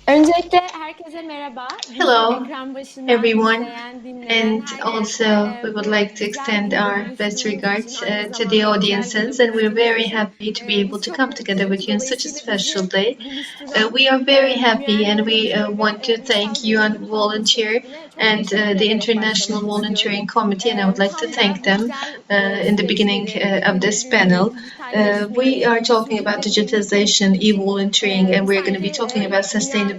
Öncelikle herkese merhaba. Bizi Hello, ekran başından everyone, izleyen, dinleyen and herkese also we would like to güzel extend bir our best buluştuğumuz için, regards aynı to the zamanda özel bir audiences, and we're buluştuğumuz very için happy to be able biz to çok come together mutluyuz. with you in such a Dolayısıyla special bizi day. buluşturan We are very happy, and we Volunteer'le want to thank Ulusal you and Gönüllü Kampüs Volunteer ekibine çok and teşekkür the ederek International başlamak istiyorum. Volunteering Committee, and I would like to Tam da thank bu them güzel in the beginning süreçleri, of this gönüllülüğü, panel. We dijitalleşmeyi are talking about sürdürülebilirliği digitalization, konuşmak için e-volunteering, and we're going to be sanki talking about Dünya sustainability.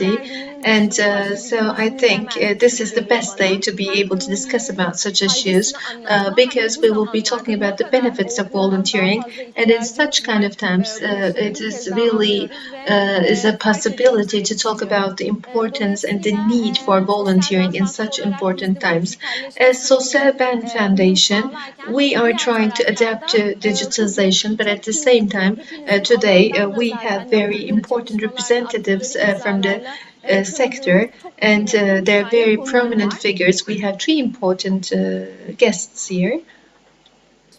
Gönüllüler Günü'nün And dışında başka bir so gün I think düşünülemez this gibi is the geliyor best day bana. to be Hem able to discuss ünlülüğün about such issues faydasını anlatma hem de because bu we will be zamanlarda talking ne about the kadar benefits of olduğundan daha volunteering. fazla And in such ihtiyacımız kind var. of times, Bunu it bir is kez daha really anlıyoruz ve is a fark ediyoruz possibility diye to talk düşünüyorum. about the importance and the Dolayısıyla need for SosyalBen volunteering in Vakfı such olarak biz important de bu times. dijitalleşme As sürecine SosyalBen uyum Foundation, sağlarken we are diğer trying to taraftan adapt da to bugün digitalization, but at çok the same kıymetli, time, hepimizin today alanından da we have zaten very yaptıkları important çalışmalarla, representatives attıkları from the imzalarla tanıdığımız sector, çok and kıymetli üç they're tane very konuğum prominent var figures. We have three important guests here.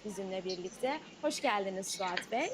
bizimle birlikte. Hoş geldiniz Suat Bey.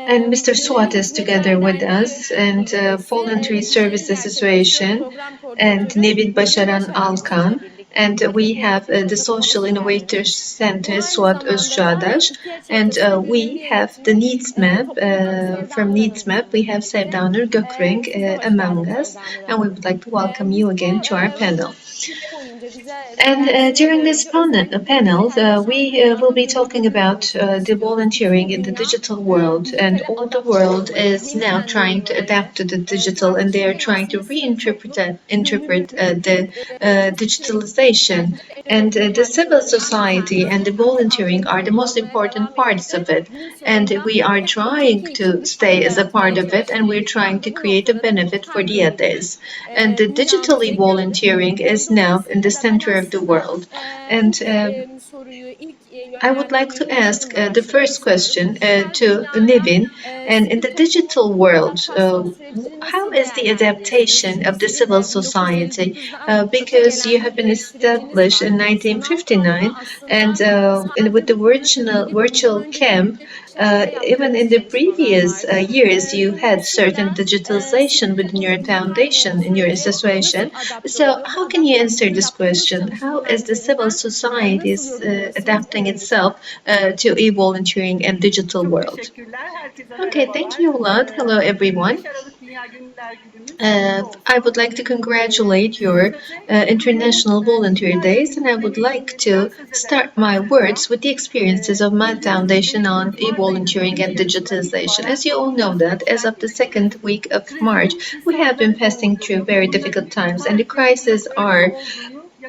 And Mr. Suat Gönüllü is Hizmetler together with Derneği us, and üyesi, Voluntary işleri Services gerçekleştiriyor. Association, Program and koordinatörü Nevin Nevin BAŞARAN Başaran bizimle ALKAN. birlikte. And we have Politik the protokola Social hoş Innovator geldiniz. Bu Center, aynı Suat zamanda da ÖZÇAÁDAŞ. ihtiyaç And haritasında gönüllü we have the yönetimi needs map. toplum adı From Sevdanur needs Hanım map, we bizimle have birlikte. Sevdanur GÖKRENK Size hoş among geldiniz us. Sevdanur And we Hanım. would like to welcome Biz you bu again to our panel. süre boyunca bize And verilen süre during this boyunca özellikle panel, dijitalleşen we will dünyanın be talking gönüllülüğünü about konuşmak the istiyoruz. volunteering Bütün in the dünya digital world, and dijitale all the adapte world olmayı, is now yeniden trying to yorumlamayı, adapt to the digital, and they are tartışmayı trying to aslında sivil reinterpret toplum, interpret the gönüllülük, Türkiye digitalization. en And önemli the civil parçalarından bir society and tanesi. the ALKAN'ın volunteering are the most kurgulanmaya important devam parts etmesi of it. günün And sonunda we are hep trying öteki to için bir fayda stay as a part yaratmaya of it, and we're çalışmalıyız. trying Tam to da bu create a noktada da benefit for dijital the gönüllülük others. And the digitally dünyamızı gördü. volunteering is now in the Dolayısıyla da ben center of the aslında world. ilk And soruyu, ilk I would like yönlendirmeyi to Nevin ask Hanım'la the başlamak first istiyorum. question Dijital to dünyada Nevin. And in sivil the toplumun digital world, adaptasyon sürecini how nasıl is the değerlendiriyorsunuz? adaptation of the Sizin civil society? 1959'dan öte Because you gelen have bir been süreciniz established var. in Sanal kampı 1959, and aslında with the sadece bir prototipi değil, bundan virtual önceki camp, süreçlerde even yaptığınız in the çalışmalar previous vardı. years, you had certain Dolayısıyla digitalization sivil within toplum your bu dijital foundation, in your sürece nasıl association. adapte So, oluyor? Bu how can you answer adaptasyonu this yaptığınız question? How çalışmalar is the civil üzerinden society nasıl yorumluyorsunuz? adapting Buyurun lütfen. itself to e-volunteering and digital world? Okay, thank you a lot. Hello, everyone. I would like to congratulate your International Volunteer Days, and I would like to start my words with the experiences of my foundation on e-volunteering and digitalization. As you all know that, as of the second week of March, we have been passing through very difficult times, and the crises are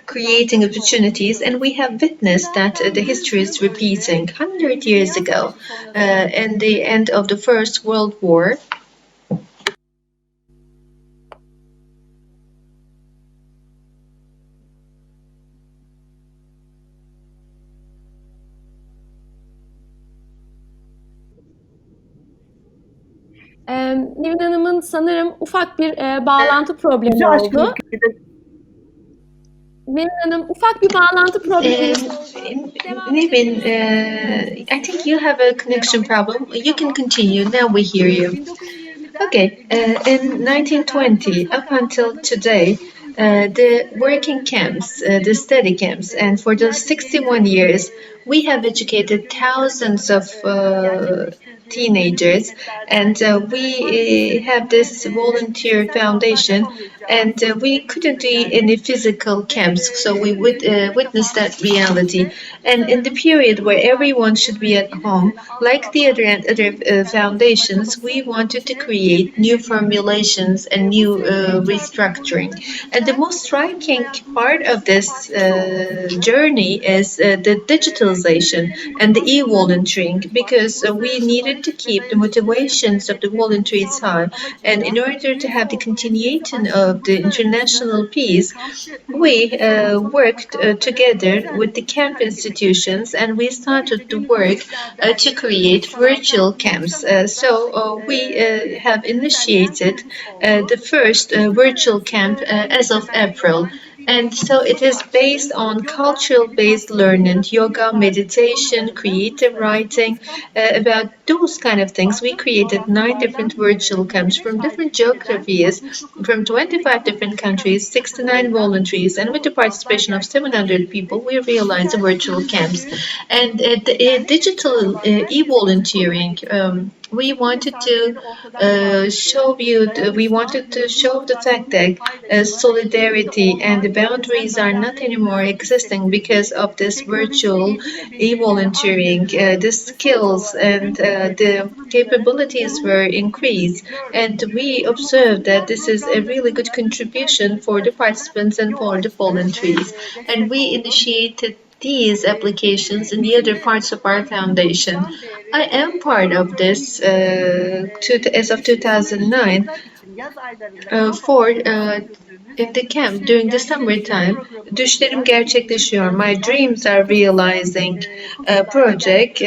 creating opportunities, and we have witnessed that the history is repeating. 100 years ago, in the end of the First World War, Nevin Hanım'ın sanırım ufak bir bağlantı problemi oldu. Nevin Hanım ufak bir bağlantı problemi oldu. Devam Nevin, edebilirsiniz. I think you have a connection problem. You can continue. Now we hear you. Okay, in 1920 up until today, the working camps, the study camps, and for those 61 years, we have educated thousands of teenagers, and we have this volunteer foundation, and we couldn't do any physical camps, so we would witness that reality. And in the period where everyone should be at home, like the other foundations, we wanted to create new formulations and new restructuring. And the most striking part of this journey is the digitalization and the e-volunteering, because we needed to keep the motivations of the volunteers high. And in order to have the continuation of the international peace, we worked together with the camp institutions, and we started to work to create virtual camps. So we have initiated the first virtual camp as of April. And so it is based on cultural-based learning, yoga, meditation, creative writing, about those kind of things. We created 9 different virtual camps from different geographies, from 25 different countries, 69 volunteers, and with the participation of 700 people, we realized the virtual camps. And the digital e-volunteering, we wanted to we wanted to show the fact that solidarity and the boundaries are not anymore existing because of this virtual e-volunteering. The skills and the capabilities were increased, and we observed that this is a really good contribution for the participants and for the volunteers. And we initiated these applications in the other parts of our foundation. I am part of this as of 2009 for in the camp during the summertime. Düşlerim gerçekleşiyor. My dreams are realizing project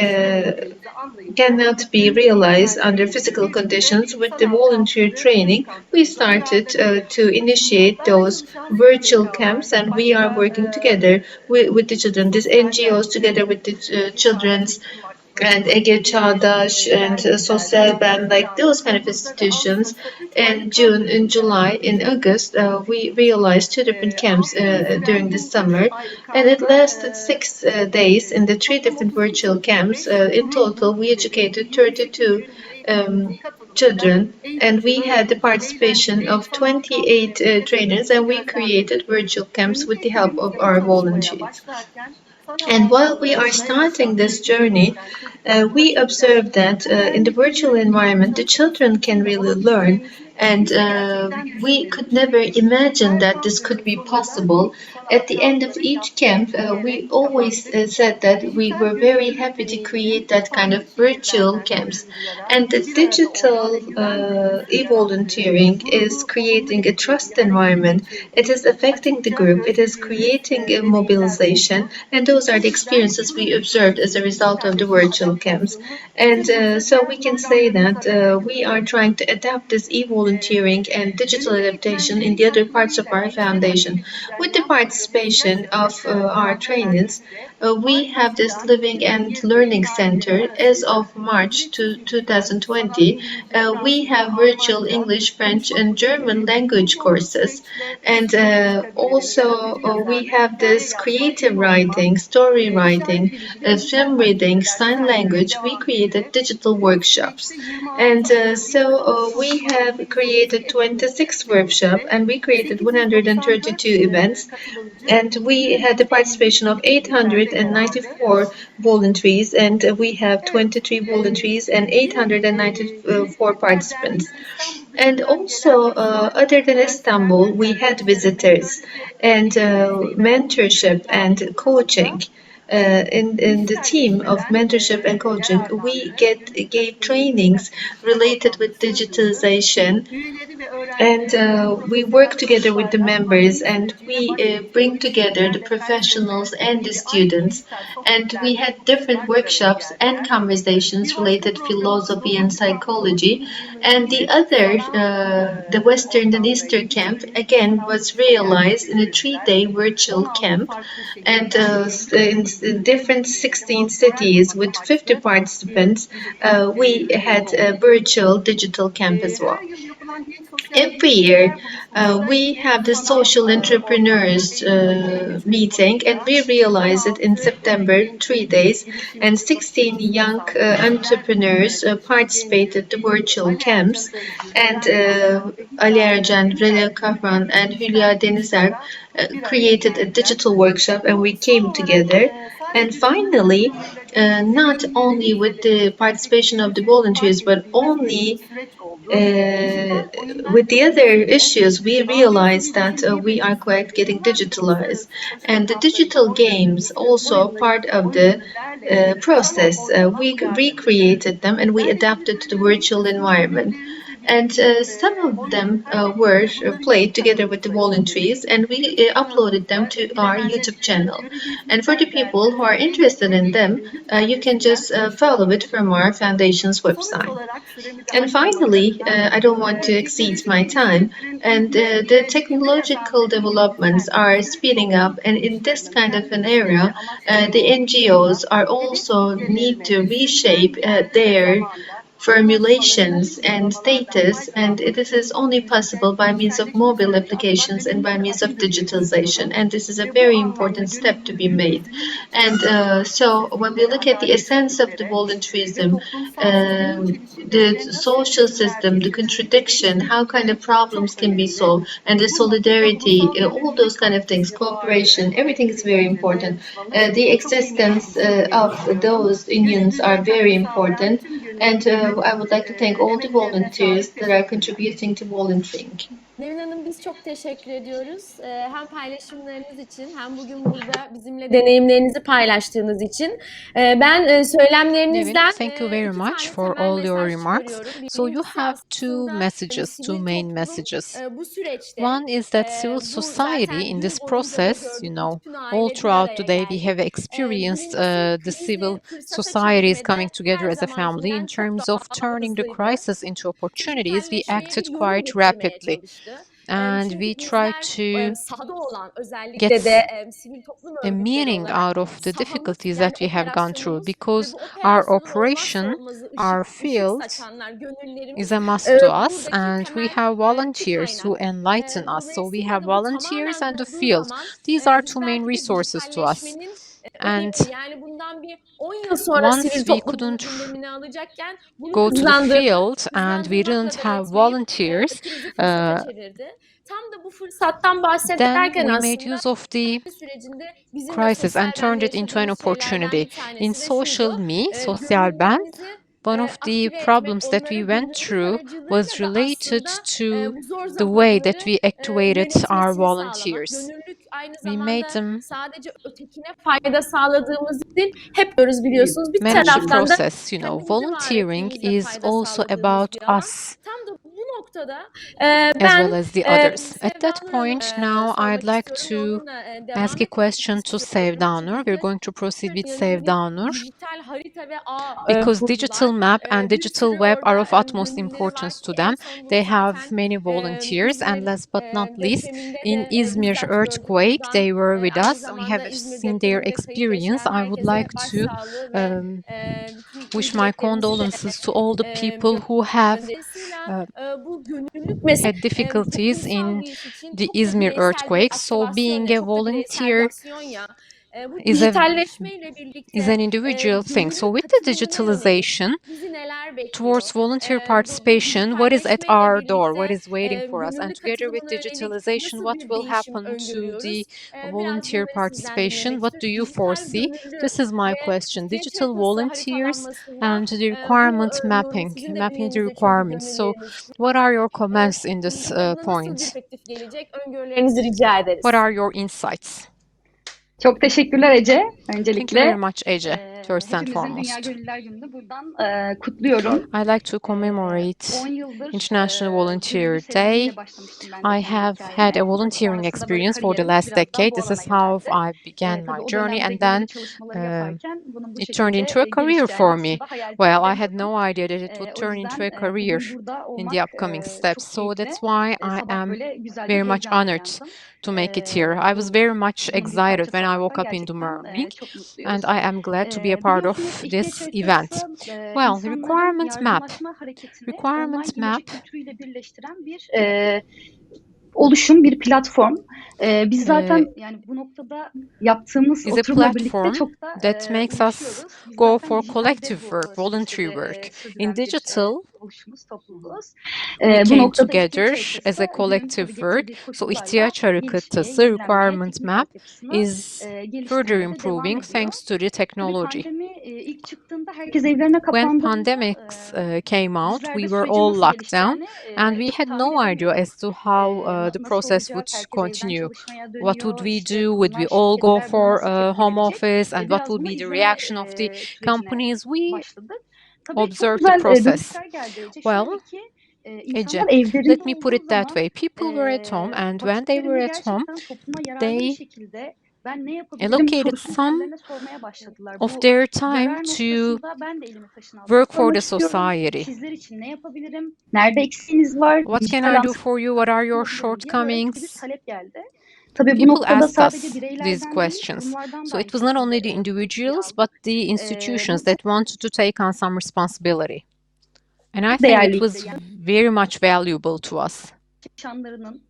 cannot be realized under physical conditions. With the volunteer training, we started to initiate those virtual camps, and we are working together with the children, these NGOs, together with the children's and ÖZÇAÁDAŞ and SosyalBen, like those kind of institutions. In June, in July, in August, we realized 2 different camps during the summer, and it lasted 6 days in the 3 different virtual camps. In total, we educated 32 children, and we had the participation of 28 trainers, and we created virtual camps with the help of our volunteers. And while we are starting this journey, we observed that in the virtual environment, the children can really learn. And we could never imagine that this could be possible. At the end of each camp, we always said that we were very happy to create that kind of virtual camps. And the digital e-volunteering is creating a trust environment. It is affecting the group. It is creating a mobilization. And those are the experiences we observed as a result of the virtual camps. And so we can say that we are trying to adapt this e-volunteering and digital adaptation in the other parts of our foundation. With the participation of our trainers, we have this Living and Learning Center. As of March 2020, we have virtual English, French, and German language courses. And also we have this creative writing, story writing, film reading, sign language. We created digital workshops. And so we have created 26 workshops, and we created 132 events. And we had the participation of 894 volunteers, and we have 23 volunteers and 894 participants. And also, other than Istanbul, we had visitors and mentorship and coaching. In the team of mentorship and coaching, we gave trainings related with digitalization, and we work together with the members, and we bring together the professionals and the students, and we had different workshops and conversations related to philosophy and psychology. And the other, the Western and Eastern camp, again was realized in a 3-day virtual camp, and in different 16 cities with 50 participants, we had a virtual digital camp as well. Every year, we have the social entrepreneurs meeting, and we realize it in September, 3 days, and 16 young entrepreneurs participated the virtual camps, and Ali Ercan, Rela Kahran, and Hülya Denizer created a digital workshop, and we came together. And finally, not only with the participation of the volunteers, but only with the other issues, we realized that we are quite getting digitalized, and the digital games also part of the process. We recreated them and we adapted to the virtual environment. and some of them were played together with the volunteers, and we uploaded them to our YouTube channel. And for the people who are interested in them, you can just follow it from our foundation's website. And finally, I don't want to exceed my time, and the technological developments are speeding up, and in this kind of an area, the NGOs are also need to reshape their formulations and status, and this is only possible by means of mobile applications and by means of digitalization, and this is a very important step to be made. And so when we look at the essence of the volunteerism, the social system, the contradiction, how kind of problems can be solved, and the solidarity, all those kind of things, cooperation, everything is very important. The existence of those unions are very important, and I would like to thank all the volunteers that are contributing to volunteering. Nevin Hanım, biz çok teşekkür ediyoruz. Hem paylaşımlarınız için hem bugün burada bizimle deneyimlerinizi paylaştığınız için. Ben Nevin, söylemlerinizden thank you very iki much tane for temel all your mesaj remarks. çıkarıyorum. So you Birincisi have two aslında messages, two sivil main toplum messages. bu süreçte One is that civil bu society zaten in gün this boyunca da process, gördük. Bütün all aileler bir throughout araya the day, we have geldik. experienced Birincisi the civil krizi fırsata societies coming çevirmede together her as a family. In zamankinden çok terms of daha turning the hızlıydı. crisis into opportunities, we Dijitalleşmeye acted bir yorum quite getirmeye rapidly. çalıştı. And Çünkü we tried bizler to sahada olan, özellikle get de sivil toplum a örgütleri meaning olarak out of the sahamız, difficulties yani that we have gone through, operasyonumuz ve because bu our operasyonun olmazsa operation, olmazı our ışık field saçanlar, is gönüllerimiz a must to us, buradaki and we temel have tüp volunteers who kaynak. enlighten us. So we have Dolayısıyla da bu volunteers tamamen and the kurulduğu field. zaman These are biz two main belki de resources to us. dijitalleşmenin And önemini, yani bundan bir 10 yıl sonra once sivil we toplum bunu couldn't gündemine alacakken bunu go to the field and we hızlandırmakla didn't da have yetmeyip volunteers, krizi fırsata çevirdi. Tam da bu fırsattan then bahsederken we made aslında use of the sürecinde bizim de crisis and sosyal turned bende it into an yaşadığımız şeylerden opportunity. bir tanesi In de şuydu. SosyalBen, Gönüllülerimizi one of the aktive etmek, problems that we onlara went gönüllülük through was aracılığıyla da related aslında to bu zor the way that zamanları we activated our yönetmesini sağlamak. volunteers. Gönüllülük aynı We made zamanda them sadece ötekine fayda sağladığımız değil, hep görüyoruz biliyorsunuz. Bir manage the taraftan da process. kendimizi var Volunteering ettiğimizde is fayda also sağladığımız about bir alan. us Tam da bu noktada as ben well as the others. At that Sevdanur point, Hanım'a now I'd sormak like istiyorum ve to onunla ask devam a etmek question to istiyorum. Sevdanur. We're Çünkü going to proceed with yanında bir Sevdanur. dijital harita ve ağ Because digital kurdular. map and Bir digital sürü web are of orada utmost gönülleri var importance to ki en them. son bunu They have zaten many volunteers, and İzmir last but not least, depreminde in de Izmir bizzat gördük. earthquake, Buradan they were with aynı us. We zamanda have İzmir seen their depreminde kayıp experience. yaşayan I would herkese like to başsağlığı ve bütün wish my dileklerimizi de condolences to all the people who have Dolayısıyla bu gönüllülük meselesi had difficulties toplumsal in bir iş için the çok da Izmir bireysel bir earthquake. So aktivasyon being ya, a çok da bireysel bir volunteer aksiyon ya. Bu is a dijitalleşmeyle birlikte is an individual thing. So gönüllü with the katılımına yönelik digitalization bizi neler bekliyor? towards volunteer Bu participation, what is at dijitalleşmeyle our door? What birlikte is waiting for us? And gönüllü together with katılımına yönelik digitalization, nasıl what bir will değişim happen to the öngörüyoruz? Biraz volunteer bunları sizden participation? dinlemek What do istiyorum. you Dijital foresee? gönüllü This is my ve question. ihtiyaç Digital haritası volunteers haritalanmasında and the bu requirement yorumu mapping, sizin de mapping the bünyenizde çünkü requirements. So gönülleriniz what var. are your comments in this Buna nasıl bir point? perspektif gelecek? Öngörülerinizi rica ederiz. What are your insights? Çok teşekkürler Ece. Thank you very Öncelikle much, Ece, first and hepimizin Dünya foremost. Gönüllüler Günü'nü buradan kutluyorum. I like to commemorate 10 yıldır International Volunteer gönüllü Day. serüveniyle başlamıştım ben de I kendi have had hikayeme. a volunteering Sonrasında böyle experience for the kariyerim last biraz daha decade. bu This alana is how yöneldi. I began Tabii my o journey, dönemde and gönüllü then çalışmaları yaparken bunun bu it turned into şekilde a career for gelişeceğini me. aslında hayal Well, bile I had edemiyordum. no idea that it would O turn into a yüzden career bugün burada in the olmak upcoming steps. çok So keyifli. that's why I Sabah am böyle güzel bir very much heyecanla honored uyandım. to make it here. I was Bu very much bunun bir excited parçası when I woke olmaktan up in the gerçekten morning, çok and mutluyuz. I am glad to be a part Biliyorsunuz of ihtiyaç this event. haritası Well, insanların requirement map. yardımlaşma hareketini online Requirement imece map kültürüyle birleştiren bir oluşum, bir platform. Biz zaten yani bu noktada yaptığımız is a oturumla birlikte platform çok da that makes us uyuşuyoruz. Biz go zaten for dijitalde collective bu work, voluntary süreci work. In sürdüren bir digital, oluşumuz, topluluğuz. we Bu came noktada ihtiyaç together haritası as a günün collective tabii work. getirdiği So koşullarla ihtiyaç gelişmeye, haritası, yenilenmeye, requirement teknik map altyapısını is further geliştirmeye de devam improving ediyor. thanks to the Tabii technology. pandemi ilk çıktığında herkes evlerine When kapandığında pandemics came out, bizler we de were sürecin all nasıl locked down, gelişeceğini and we had tahmin no idea edemiyorduk. as to how the Nasıl process olacak? would Herkes evden continue. çalışmaya What would dönüyor. we İşte do? Would kurumlar, we all go şirketler buna for nasıl tepki home verecek? office? And what Biraz would bunu be the izleme reaction of the sürecine companies? We başladık. Tabii çok observed the güzel process. dönüşler geldi Ece. Well, Şöyle ki insanlar Ece, evlerinde let me put olduğu it that zaman way. People were at home, and when they were vakitlerini at home, gerçekten topluma yararlı bir they şekilde ben ne yapabilirim allocated sorusunu some kendilerine sormaya başladılar. of Bu their time yarar to noktasında ben de elimi taşın altına work for koymak the istiyorum. society. Sizler için ne yapabilirim? Nerede eksiğiniz var? What can Dijital I do for you? What are your anlatılabilirim diye böyle bir shortcomings? talep geldi. Tabii bu People noktada asked sadece us these bireylerden değil, questions. kurumlardan da So it aynı was not only şekilde the bu ilgiyi individuals, but aldık. the Bu institutions çok that wanted to take on some responsibility. And I think it değerliydi. was Yani very much valuable to us. çalışanlarının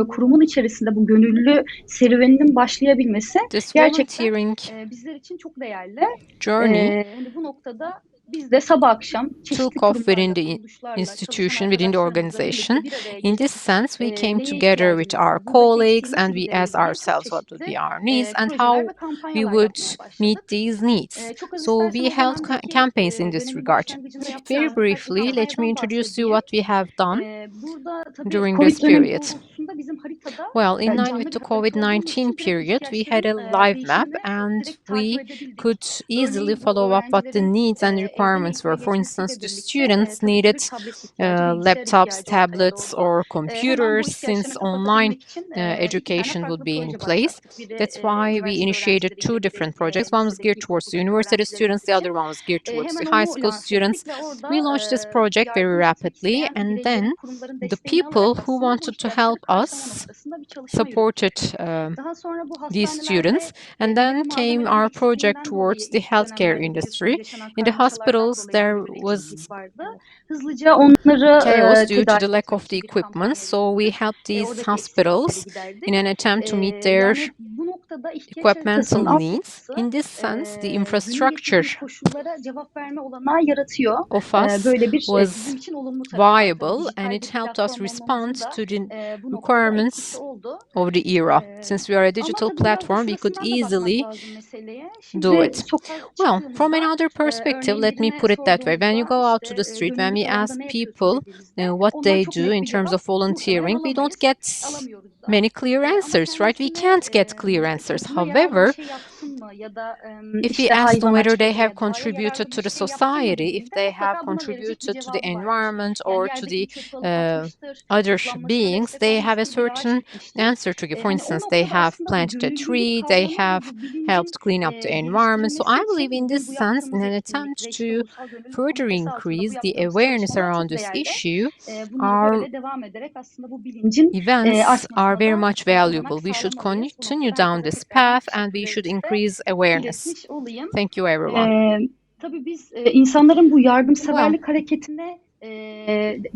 kurumun içerisinde bu gönüllü serüveninin başlayabilmesi This gerçekten volunteering bizler için çok değerli. journey Hani bu noktada biz de sabah akşam çeşitli took off within kurumlarla, the kuruluşlarla, çalışan institution, within the arkadaşlarımızla organization. birlikte bir araya In this gelip sense, we came neye together with ihtiyacımız our var, buradaki colleagues eksiği nasıl and we asked giderelim diye çok ourselves what would çeşitli be our needs and projeler how ve we kampanyalar would yapmaya meet başladık. these needs. Çok özür So istersen we o held dönemdeki campaigns in this dönemin regard. başlangıcında Very yaptığımız birkaç briefly, let me kampanyadan introduce you bahsedeyim. what we have done Burada tabii during this COVID dönemi period. doğrultusunda bizim haritada Well, in line canlı with bir the harita olduğumuz COVID-19 için direkt period, we had ihtiyaçların a live map değişimini and direkt takip we edebildik. could easily Örneğin bu follow up what the öğrencilerin needs and evden requirements were. eğitime For instance, geçmesiyle the birlikte students tabii ki bir needed tablet ihtiyacı, bilgisayar laptops, ihtiyacı ortaya tablets, doğdu. or Hemen bu computers, ihtiyaçlarını since online kapatabilmek için 2 tane education would farklı be in proje place. başlattık. Biri That's why we üniversite initiated two öğrencileriyle, biri different projects. One was geared lisedeki, towards the ilkokuldaki university öğrencilerimiz students, the other için. one was geared towards Hemen the high onu school lanse ettik students. ve orada We launched this project very yardım etmek rapidly, isteyen and bireylerin, then kurumların the desteğini people alarak who aslında bu wanted to ihtiyaçları help karşılama us noktasında bir çalışma supported yürüttük. Daha sonra bu these students, hastanelerde and then verim alma came verimi our project eksikliğinden dolayı towards the ilk healthcare dönemlerde industry. biliyorsunuz yaşanan In the karmaşalardan hospitals, dolayı there bir böyle eksiklik was vardı. Hızlıca onları chaos due to the tedarik lack etmek of the için bir equipment, kampanya so we yürüttük. helped these Oradaki eksiklikleri hospitals giderdik. in an attempt to meet their Yani bu noktada ihtiyaç equipmental haritasının needs. altyapısı In this sense, the günümüzdeki infrastructure bu koşullara cevap verme olanağı yaratıyor. of us Böyle bir bizim was için olumlu tarafı var. Tabii viable, and dijital it bir helped us platform respond olmamızın da to the bu noktada etkisi requirements oldu. of the era. Since we are a Ama digital tabii biraz da platform, we could şurasından da bakmak easily lazım meseleye. do Şimdi it. sokağa Well, from çıktığımızda another perspective, örneğin let me birine put it that way. When you sorduğumuzda go out to işte the street, when gönüllülük we alanda ask ne yapıyorsun people dediğimizde what ondan they çok do net in bir terms cevap of muhtemelen volunteering, we don't alamayız. get Alamıyoruz da. many clear Ama answers, right? We kendisine can't get clear answers. topluma yararlı bir However, şey yaptın mı ya da if we işte ask them hayvana, whether they have çevreye, doğaya contributed yararlı to bir the şey yaptın mı society, if dediğinde they have mutlaka buna verecek bir contributed to the cevabı vardır. environment Yani or to the yerdeki çöpü alıp atmıştır, other toplanmasına beings, destek they have a olmuştur, bir ağaç certain dikmiştir. answer to give. For Hani o instance, they noktada have aslında bu planted a gönüllülük tree, they kavramı have ve bu bilincin helped clean up the environment. So geliştirilmesi I believe in için this bu sense, in yaptığımız an etkinlik attempt ve işte to Ulusal Gönüllülük further Komitesi altında bu increase the yaptığımız awareness çalışmalar around çok this değerli. issue, Bunları our böyle devam ederek aslında bu bilincin events are artmasına very da much olanak valuable. We should sağlamalıyız. Bu continue noktada down herkese this tekrardan path and we should teşekkürlerimizi de increase awareness. iletmiş olayım. Thank you, everyone. Tabii biz insanların bu Well, yardımseverlik hareketine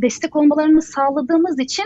destek olmalarını sağladığımız için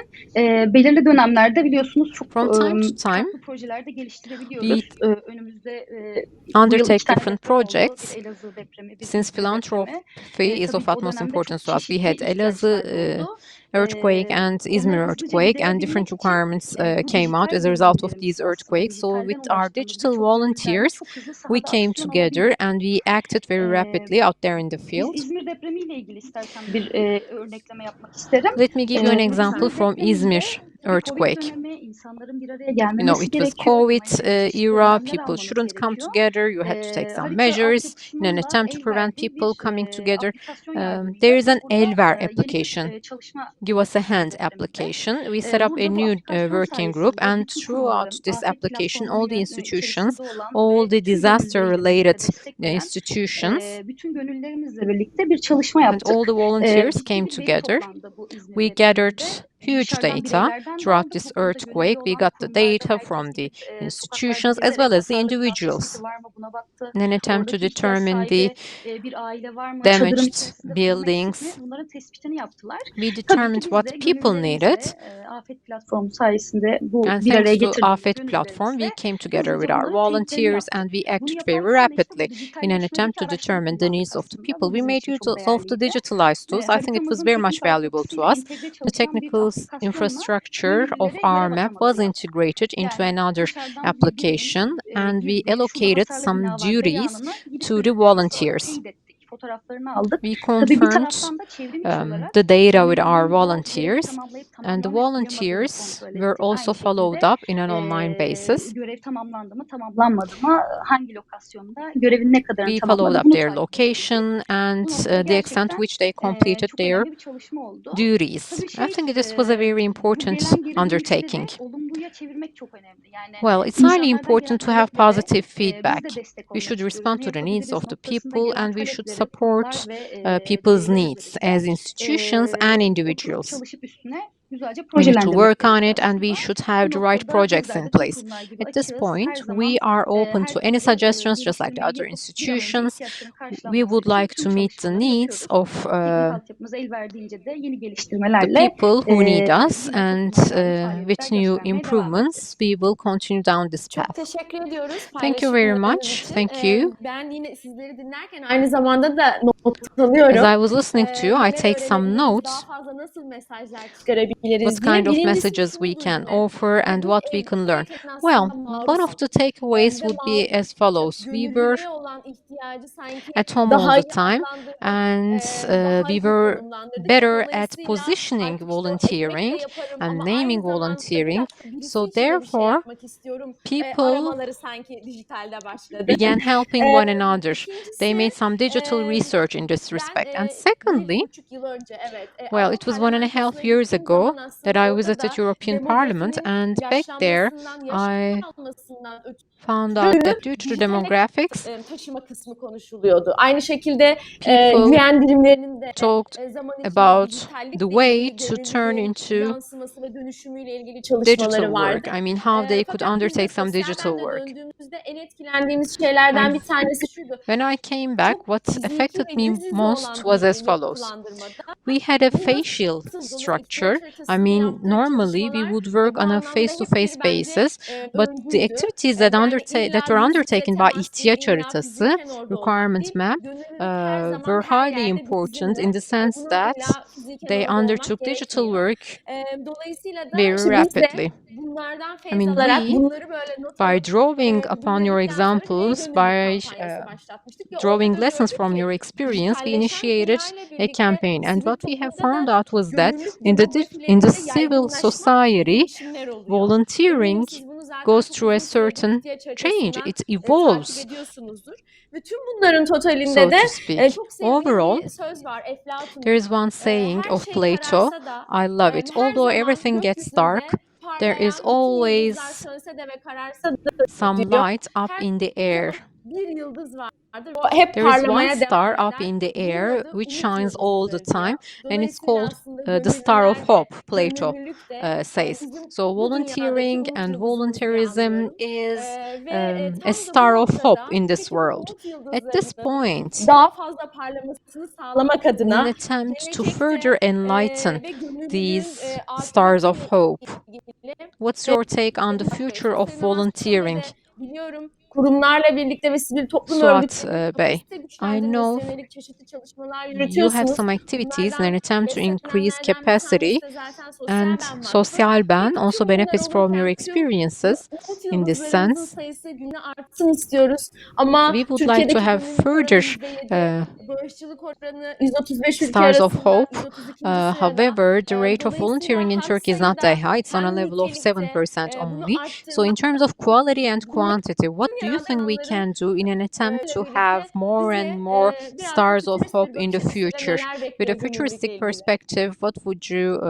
belirli dönemlerde biliyorsunuz çok from time to time, farklı projelerde we geliştirebiliyoruz. Önümüzde bu yıl 2 undertake tane different deprem oldu. projects. Bir Elazığ depremi, bir Since İzmir depremi. philanthropy is Tabii of ki o utmost dönemde importance çok to us, we çeşitli had Elazığ ihtiyaçlar doğdu. earthquake and Izmir Onlara hızlıca earthquake, and different giderabilmek için requirements bu came out dijital as a result of gönüllülerimiz these aslında earthquakes. So dijitalden with our ulaştığımız digital birçok gönüllülerle volunteers, çok hızlı we sahada came aksiyon together alabildik. and we acted very rapidly out there in the Biz field. İzmir depremiyle ilgili istersen bir örnekleme yapmak isterim. Let me give you an example İzmir from depreminde Izmir tabii Covid earthquake. dönemi, insanların bir araya You know, gelmemesi it was gerekiyor. Buna COVID yönelik çeşitli era. önlemler People almamız shouldn't come gerekiyor. together. You had to take some Harita measures in an altyapısının da attempt to el prevent verdiği people bir coming together. aplikasyon yardımıyla There is biz an burada Elver yeni application. bir çalışma Give us a yaptık İzmir hand depreminde. application. We set up a Burada bu new aplikasyon working group, sayesinde and bütün throughout kurumların this afet application, platformunun all the institutions, içerisinde olan all ve the bütün disaster gönüllüleriyle related birlikte destek veren institutions, bütün gönüllülerimizle birlikte bir çalışma and yaptık. all the volunteers Ciddi came bir veri together. toplandı bu İzmir We gathered depreminde. huge Dışarıdan data bireylerden de throughout aldık. this Bu konuda gönüllü earthquake. We olan got the kurumlardan data herkes from the gidip sokaklarda institutions as gezerek well as the hasarlı bina individuals çeşidi var mı buna baktı. in an attempt to Oradaki ihtiyaç determine the sahibi bir aile var mı? Çadırın damaged içerisinde fırın eksik mi? buildings. Bunların tespitini yaptılar. We Tabii determined ki biz what de people needed, gönüllülerimizle afet platformu sayesinde bu and bir araya thanks to getirdiğimiz AFET platform, we gönüllülerimizle came together with hızlıca our bunların teyitlerini volunteers and yaptık. we Bunu acted very yaparken de işte bu rapidly in an attempt dijitalleşmedeki to araçları determine the kullandık needs of the aslında. people. Bu We bizim made için çok use of the değerliydi. digitalized tools. I think it was Haritamızın very much teknik valuable to altyapısıyla us. entegre The çalışan bir technical aplikasyonla infrastructure of gönüllülere our yere map bakamaları was yaptık. integrated into Yani another dışarıdan bir bireyin application, and we girdi, şurada allocated hasarlı some bina var duties beyanını gidip to the gönüllülerimize orada volunteers. teyit ettik. fotoğraflarını aldık. We Tabii bir confirmed taraftan da çevrim içi olarak the data with our gönüllülerin bu görevi volunteers, tamamlayıp and the tamamlamadığını volunteers kontrol were ettik. also Aynı followed şekilde up in an online basis. görev tamamlandı mı, tamamlanmadı mı, hangi lokasyonda görevin ne kadarını We followed tamamladı up bunu their takip edebildik. location and Bu noktada the extent to gerçekten which they completed çok their önemli bir çalışma oldu. duties. Tabii I think this was a very bu important gelen geri dönüşleri undertaking. de olumluya çevirmek çok önemli. Yani Well, it's highly insanlardan important gelen to have taleplere positive biz feedback. de destek We olmak should istiyoruz. respond Bunu to the needs yapabiliriz of the noktasında people, gelen and we should talepleri kurumlar support ve people's bireyler needs as üzerinde institutions and oturup individuals. çalışıp üstüne güzelce We need to projelendirmek work on gerekiyor it, and we aslında. should have Bu the right noktada projects bizler in de tüm place. kurumlar gibi At this açığız. point, Her we zaman are open to any herkesi suggestions, just like the geliştirmeyi other yapıp bir an önce institutions. ihtiyaçların We karşılanması would için like tüm to meet the çalışmaları needs yapıyoruz. of Teknik altyapımız el verdiğince de yeni the geliştirmelerle people who need us, yine and topluma faydalı with faaliyetler new göstermeye devam improvements, edeceğiz. we will continue down this Çok path. teşekkür ediyoruz Thank you very paylaşımlarınız much. için. Thank you. Ben yine sizleri dinlerken aynı zamanda da not As alıyorum. I was listening to you, I Neler take some öğrenebiliriz, daha notes fazla nasıl mesajlar çıkarabiliriz what diye. kind of Birincisi messages şunu we can duydum hep. offer and Bu what we can learn. eğitimin Well, aslında maruz one of the takeaways ve would be as follows. We were gönüllülüğe olan ihtiyacı sanki at home all daha the iyi time, adlandırdık, and daha we iyi were konumlandırdık ve better at dolayısıyla positioning artık işte o ekmek de volunteering yaparım and ama aynı naming zamanda bir volunteering. dakika birisi So için de bir şey therefore, yapmak istiyorum people aramaları sanki dijitalde başladı. began helping one another. They İkincisi made some digital research in this ben respect. And secondly, 1,5 yıl önce evet well, it was Avrupa 1.5 Parlamentosu'na years gittiğim ago zaman that aslında I orada visited da European Parliament, demografinin and back there yaşlanmasından, I yaş almasından found out that due to the dijitale demographics, taşıma kısmı konuşuluyordu. Aynı şekilde people güven birimlerinin de talked zaman içinde about dijitallikle the way ilgili to turn gönüllülüğün into yansıması ve dönüşümüyle ilgili digital çalışmaları vardı. work. I mean, how they could Fakat biz de undertake some digital SosyalBen'de work. döndüğümüzde en etkilendiğimiz şeylerden And bir tanesi şuydu. when I came back, Çok what fiziki affected ve me yüz yüze most olan was bir as follows. yapılandırmada We had a bu facial nasıl structure. ihtiyaç I haritasını mean, yaptığı normally we çalışmalar would work bu on a anlamda hep face-to-face bir bence basis, but the öncüydü. activities that Yani that were illa yüz yüze undertaken by temas değil, ihtiyaç illa haritası, fiziken orada olmak requirement değil. map, Gönüllülük her were zaman her highly yerde important in bizimle. the sense Bunun that illa fiziken they orada olmak undertook digital gerekmiyor. work Dolayısıyla da very işte biz de rapidly. bunlardan I feyz mean, alarak we, bunları böyle not by alıp drawing upon your dinledikten sonra bir examples, e-gönüllülük by kampanyası başlatmıştık ve orada drawing da lessons gördük from ki your experience, we dijitalleşen initiated dünya ile a birlikte campaign. And sivil what we have toplumda found da out was that gönüllülük in the demografilerinde civil yaygınlaşma ve society, gelişimler oluyor. Eminim volunteering siz bunu zaten goes çok through a uzun süredir certain ihtiyaç change. haritasından It takip evolves, ediyorsunuzdur. Ve tüm bunların so totalinde to de speak. çok sevdiğim Overall, bir söz var Eflatun'un. there is one saying Her of şey Plato. kararsa da I love it. her Although zaman everything gets dark, gökyüzünde there is parlayan bütün yıldızlar always sönse de ve kararsa da some diyor. light up Her in the air. zaman bir yıldız vardır. O hep There is one parlamaya devam star up eder. in the Bunun air adı which umut shines all the yıldızıdır time, diyor. and it's Dolayısıyla called aslında the Star of gönüllüler de, Hope, Plato gönüllülük de says. bizim So bu dünyadaki volunteering umut and yıldızımız diye volunteerism anlıyorum. is Ve a tam da bu star of hope noktada in this peki bu world. umut At this yıldızlarının point, daha fazla parlamasını sağlamak in an adına attempt to further gelecekte enlighten ve gönüllülüğün these stars of artmasıyla hope, ilgili what's your take on the bu future of sosyal inovasyonda volunteering? da biliyorum kurumlarla birlikte ve sivil toplum Suat örgütleriyle Bey, kapasite I güçlendirmesine know yönelik çeşitli çalışmalar you have yürütüyorsunuz. some activities in an Bunlardan attempt to increase beslenenlerden bir capacity, tanesi de zaten and SosyalBen Vakfı. SosyalBen also Tüm bunlar benefits from your olurken tüm bu experiences umut in this yıldızlarımızın sense. sayısı güne artsın istiyoruz. Ama We would like to Türkiye'deki have gönüllülük further oranı %7, bağışçılık oranı 135 ülke stars of arasında hope. 132. sırada. However, the rate of Dolayısıyla volunteering in hem Turkey is not that sayıda high. It's on a hem level of nitelikte 7% bunu only. So in arttırmak terms of quality and bunları quantity, what do you think we yaranların can do in an attempt to birlikte have more and bize more biraz da stars of fütürist hope bir in bakış the açısıyla future? neler With a bekliyor gönüllülükle futuristic ilgili? perspective, what would you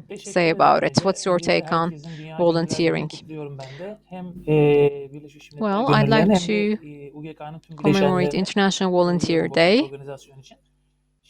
Teşekkür say ederim about it? Ece. What's your Öncelikle take on herkesin Dünya Gönüllüler Günü'nü volunteering? kutluyorum ben de. Hem Birleşmiş Milletler Well, I'd like gönüllülerin hem to de UGK'nın tüm commemorate bileşenlerine International diyorum Volunteer bu Day. organizasyon için.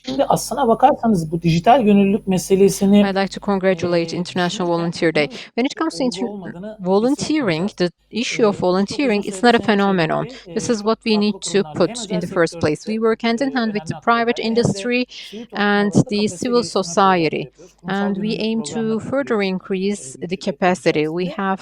Şimdi aslına bakarsanız bu dijital gönüllülük meselesini I'd like to congratulate International düşünürken Volunteer Day. bunun When it comes to olgu olmadığını volunteering, kesin the issue of çok uzun volunteering, it's süredir not a senin de söylediğin phenomenon. gibi This is çok what we need farklı to kurumlarda hem put özel in the first place. We sektörde work hand in hand with the önemli private aktörler hem de industry sivil toplum and alanında the kapasite civil geliştirme programları society, yapıyoruz. Kurumsal and we gönüllülük aim to programlarını further kuruyoruz increase the birçok ülkenin capacity. We içerisinde. have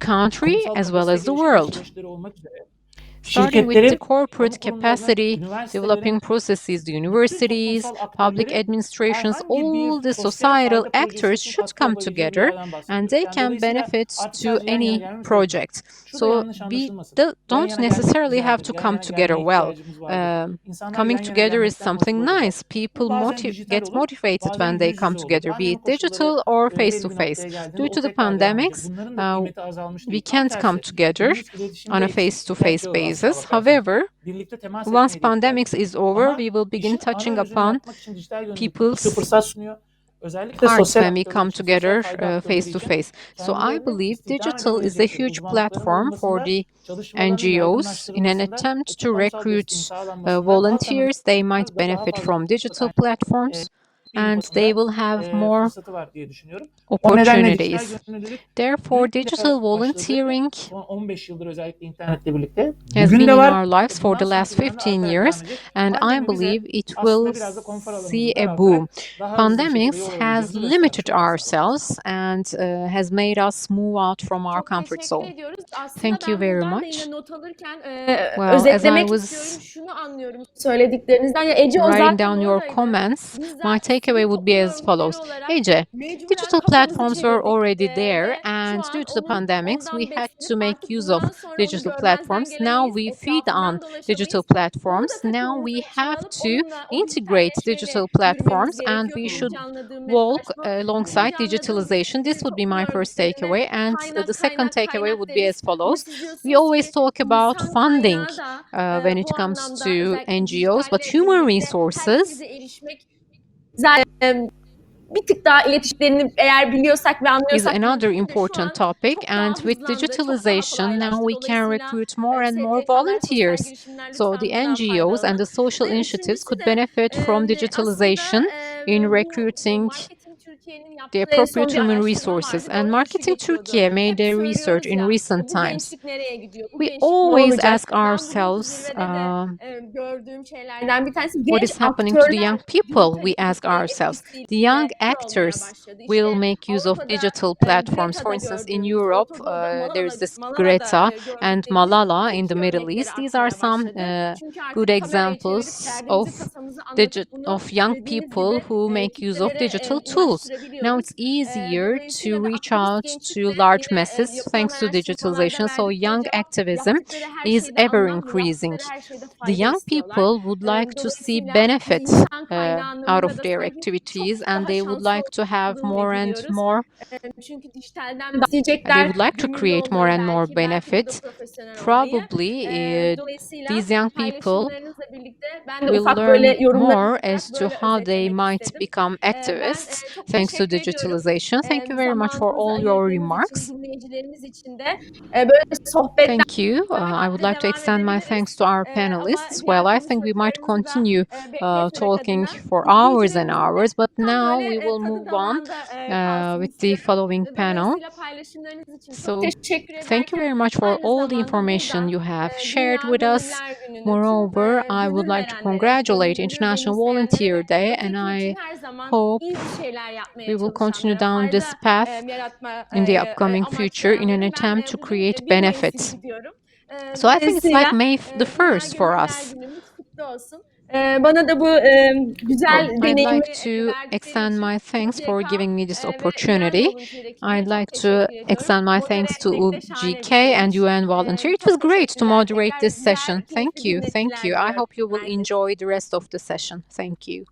country kurumsal as well as kapasite the geliştirme world. süreçleri olmak üzere starting with the şirketlerin, corporate kamu kurumlarının, capacity, üniversitelerin developing processes, the universities, toplumsal public aktörlerin administrations, herhangi bir all the sosyal societal fayda actors projesine should katkı come yapabileceği bir together yerden and bahsediyoruz. they Yani can dolayısıyla benefit artık to sadece yan yana any gelmek yok. project. Şurada So yanlış we anlaşılmasın. Yan don't yana gelmek necessarily have güzeldir. to Yan come yana together gelmeye well. ihtiyacımız vardır. İnsanlar yan Coming yana together is gelmekten something motive olacak. nice. People Bu bazen dijital get olur, motivated bazen when they yüz come yüze olur. together, be Pandemi it digital koşulları or face belli to bir face. noktaya geldiğinde Due o to the tekrar devam edecek. pandemics, Bunların da kıymeti azalmış we değil. Tam can't come tersi together günümüz iletişimde on a eksik face-to-face ihtiyaçları var aslına basis. bakarsanız. However, Birlikte temas once etmeye de pandemics ihtiyacımız is var. over, Ama we will begin işin touching ana özünü upon yapmak için dijital gönüllülük müthiş bir people's fırsat sunuyor. Özellikle hearts sosyal when we aktörler come için, sosyal together fayda aktörleri face to için face. So I kendilerinin believe istihdam digital is a edebilecekleri huge uzmanlıkların platform for bulunmasında, the çalışmalarının NGOs in an yaygınlaştırılmasında ve attempt to kamusal desteğin recruit sağlanmasında volunteers. They ALKAN'ın might da daha benefit fazla from digital kaynağı platforms and they will have more fırsatı var diye düşünüyorum. O nedenle dijital opportunities. gönüllülük Therefore, dün de digital başladı. volunteering Son 15 yıldır özellikle internetle birlikte. has Bugün been de in var our lives ve for bundan the last sonraki dönemde 15 artarak years, devam edecek. and I Pandemi bize believe it will aslında biraz da konfor alanımızı see a daraltarak boom. daha hızlı bir şekilde Pandemics yol has alabileceğimizi göstermiş. limited Çok aslına bakarsanız. ourselves and has made us move out from our Çok comfort teşekkür zone. ediyoruz. Aslında Thank you ben very buradan da much. yine not alırken Well, as I özetlemek was istiyorum. Şunu anlıyorum söylediklerinizden. Ya Ece o writing zaten down your oradaydı. comments, Biz my zaten takeaway sivil would be toplum as örgütleri follows. olarak Ece, mecburen digital kafamızı platforms were çevirdik already there, ve şu and an due to the pandemics, we ondan had to beslenip make artık use of bundan sonra onu digital görmezden platforms. Now gelemeyiz. we feed on Etrafından digital dolaşamayız. platforms. Burada Now we takımımızın içine have alıp to onunla o integrate dijitalleşmeyle digital yürümemiz platforms, and gerekiyor. we should İlk anladığım walk mesaj bu. alongside İkinci anladığım digitalization. This sivil would be toplum my first örgütlerine takeaway, and the second takeaway would be deriz. as Ama follows. siz We diyorsunuz always ki talk about insan funding kaynağı da when it bu comes anlamda to özellikle NGOs, but dijitalle human birlikte resources herkese erişmek zaten bir tık daha iletişimlerini eğer biliyorsak ve is anlıyorsak another mümkün de şu important an topic, çok daha and with hızlandı, çok daha digitalization now kolaylaştı. we can Dolayısıyla recruit more and more STK'lar, sosyal volunteers. girişimler So lütfen the bundan NGOs and faydalanın. the social Ve initiatives üçüncüsü could de benefit from aslında digitalization in bu recruiting Marketing Türkiye'nin the yaptığı en son appropriate bir human araştırma resources. vardı ve And orada şu Marketing geçiyordu. Turkey made Hep a research söylüyoruz in ya recent bu times. gençlik nereye gidiyor? Bu We gençlik ne always olacak? ask Ben bugünkü ourselves zirvede de gördüğüm şeylerden bir tanesi what genç is happening to the aktörler young people. We ask Türkiye ourselves. The etkisiyle young kör olmaya actors başladı. will İşte make use of Avrupa'da digital platforms. For Greta'da instance, in gördüğümüz, Europe, Orta Doğu'da there's this Malala'da Greta and gördüklerimiz Malala in the Türkiye Middle örnekleri East. These are artmaya some başladı. Çünkü good artık kamerayı çevirip examples derdimizi, of tasamızı anlatıp bunu young dediğiniz people gibi who make use of kitlelere digital tools. Now ulaştırabiliyoruz. it's easier to Dolayısıyla da reach aktivist out gençlik to de large yine masses yapılan thanks to araştırmalarda digitalization. So verdikleri young cevap activism yaptıkları her is şeyde ever anlam ve increasing. yaptıkları her şeyde The fayda young istiyorlar. people would like to see Dolayısıyla biz benefits insan kaynağı out anlamında of da their sanki çok activities, and daha they would şanslı like to have more and biliyoruz. more. Çünkü dijitalden They bahsedecekler, would like to gönüllü create more olmayı and more belki burada benefits. profesyonel olmayı. Probably Dolayısıyla these young people paylaşımlarınızla birlikte ben de will ufak böyle learn yorumlarım more olarak as to böyle how they özetlemek might istedim. become Ben activists çok thanks to teşekkür ediyorum. digitalization. Thank you very much for Zamanınızı all your ayırdığınız remarks. için dinleyicilerimiz için de böyle sohbetler Thank you. I would like to extend my thanks to our panelists. Well, I think we might continue talking for hours and hours, but now we will move on with the following panel. So, thank you very much for all the information you have shared with us. Moreover, I would like to congratulate International Volunteer Day, and I hope we will continue down this path in the upcoming future in an attempt to create benefits. So I think it's like May the 1st for us. Bana da bu güzel I'd deneyimi like to extend my thanks for giving me this opportunity. I'd like to extend my thanks to UGK and UN Volunteer. It was great to moderate this session. Thank you. Thank you. I hope you will enjoy the rest of the session. Thank you.